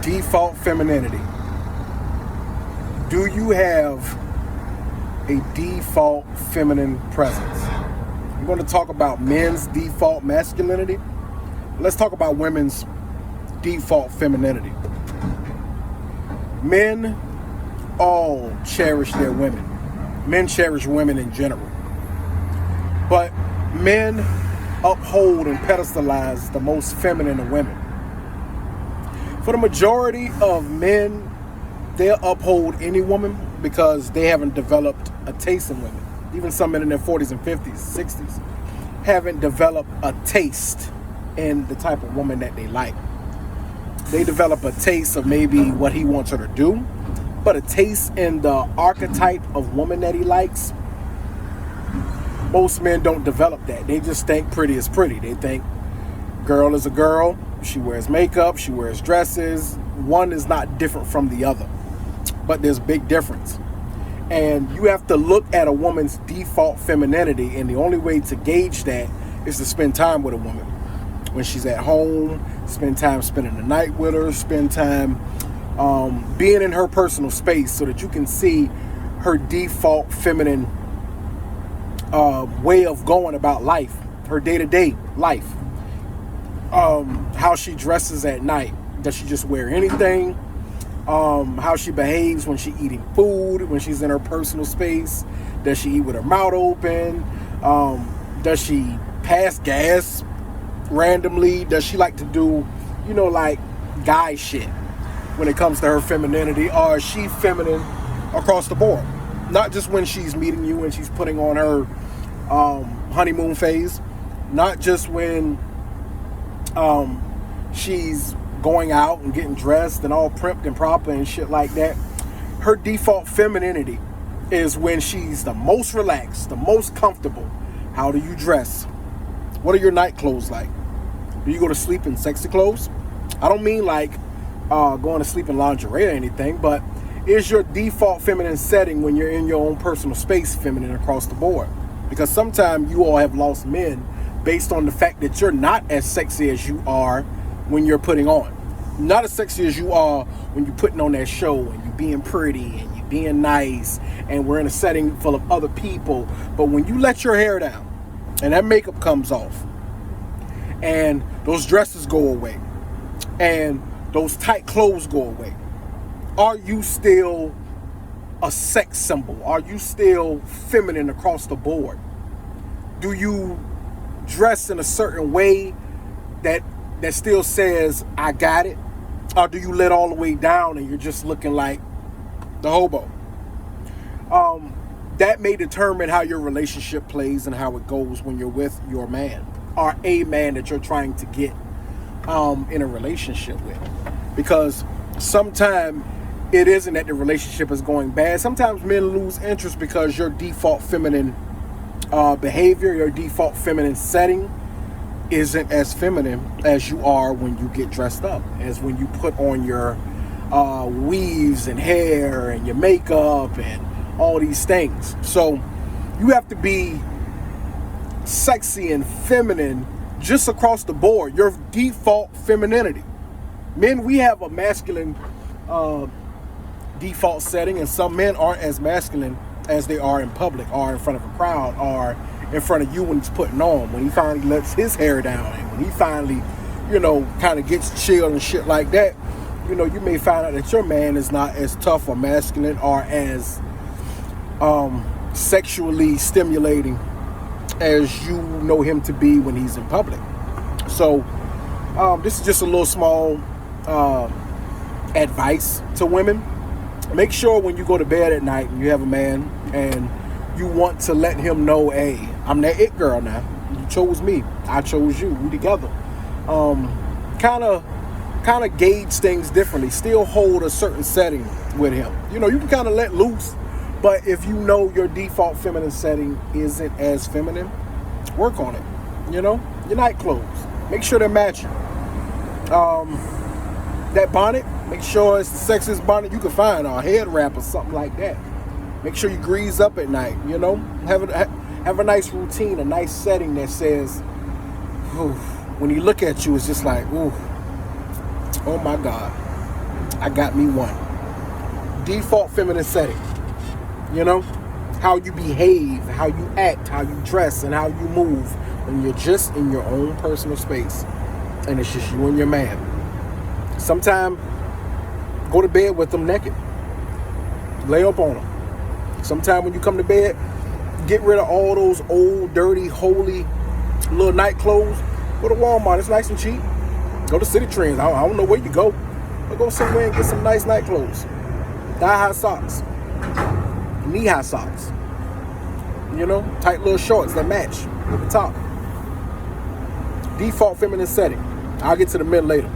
Default femininity. Do you have a default feminine presence? I'm going to talk about men's default masculinity. Let's talk about women's default femininity. Men all cherish their women. Men cherish women in general. But men uphold and pedestalize the most feminine of women. For the majority of men, they'll uphold any woman because they haven't developed a taste in women. Even some men in their 40s and 50s, 60s haven't developed a taste in the type of woman that they like. They develop a taste of maybe what he wants her to do, but a taste in the archetype of woman that he likes. Most men don't develop that. They just think pretty is pretty. They think girl is a girl. She wears makeup. She wears dresses. One is not different from the other, but there's a big difference. And you have to look at a woman's default femininity, and the only way to gauge that is to spend time with a woman. When she's at home, spend time spending the night with her, spend time being in her personal space so that you can see her default feminine way of going about life, her day-to-day life. How she dresses at night. Does she just wear anything? How she behaves when she's eating food, when she's in her personal space. Does she eat with her mouth open? Does she pass gas randomly? Does she like to do, like guy shit when it comes to her femininity? Or is she feminine across the board? Not just when she's meeting you and she's putting on her honeymoon phase. Not just when she's going out and getting dressed and all primped and proper and shit like that. Her default femininity is when she's the most relaxed, the most comfortable. How do you dress? What are your night clothes like? Do you go to sleep in sexy clothes? I don't mean like going to sleep in lingerie or anything, but is your default feminine setting when you're in your own personal space feminine across the board? Because sometimes you all have lost men based on the fact that you're not as sexy as you are when you're putting on. Not as sexy as you are when you're putting on that show and you're being pretty and you're being nice and we're in a setting full of other people. But when you let your hair down and that makeup comes off and those dresses go away and those tight clothes go away, are you still a sex symbol? Are you still feminine across the board? Do you dress in a certain way that still says, I got it? Or do you let all the way down and you're just looking like the hobo? That may determine how your relationship plays and how it goes when you're with your man or a man that you're trying to get in a relationship with. Because sometimes it isn't that the relationship is going bad. Sometimes men lose interest because your default feminine behavior, your default feminine setting isn't as feminine as you are when you get dressed up, as when you put on your weaves and hair and your makeup and all these things. So you have to be sexy and feminine just across the board, your default femininity. Men, we have a masculine default setting, and some men aren't as masculine as they are in public or in front of a crowd or in front of you when he's putting on, when he finally lets his hair down and when he finally, kind of gets chilled and shit like that. You may find out that your man is not as tough or masculine or as sexually stimulating as you know him to be when he's in public. So this is just a little small advice to women. Make sure when you go to bed at night and you have a man and you want to let him know, hey, I'm that it girl now. You chose me. I chose you. We together. Kind of gauge things differently. Still hold a certain setting with him. You can kind of let loose. But if you know your default feminine setting isn't as feminine, work on it. Your night clothes. Make sure they're matching. That bonnet, make sure it's the sexiest bonnet you can find, or a head wrap or something like that. Make sure you grease up at night, Have a nice routine, a nice setting that says, when he look at you, it's just like, ooh, oh my God. I got me one. Default feminine setting. You know, how you behave, how you act, how you dress, and how you move when you're just in your own personal space and it's just you and your man. Sometimes go to bed with them naked. Lay up on them. Sometimes when you come to bed, get rid of all those old, dirty, holy little night clothes. Go to Walmart. It's nice and cheap. Go to City Trends. I don't know where you go, but go somewhere and get some nice night clothes. Thigh-high socks. Knee-high socks. You know, tight little shorts that match at the top. Default feminine setting. I'll get to the men later.